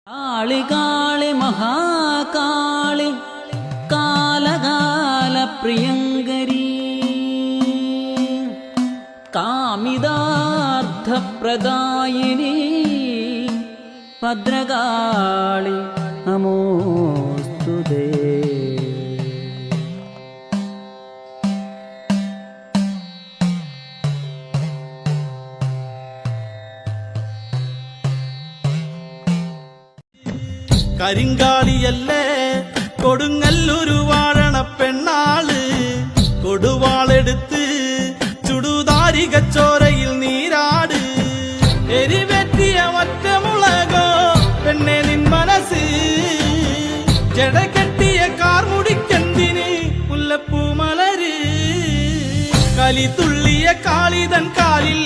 കാളി കാളി മഹാകാളി കാലകാല പ്രിയങ്കരി കാമിതാർത്ഥപ്രദായിനി ഭദ്രകാളി നമോസ്തുതേ. കരിങ്കാളിയല്ലേ കൊടുങ്ങല്ലൊരു വാഴണ പെണ്ണാള്, കൊടുവാളെടുത്ത് ചുടുതാരികച്ചോരയിൽ നീരാട്. എരിവെറ്റിയ ഒറ്റമുളകോ പെണ്ണെ നിൻ മനസ്സ്, ജടകെട്ടിയ കാർമുടിക്കെന്തിന് മുല്ലപ്പൂ മലര്. കലി തുള്ളിയ കാളിതൻ കാലിൽ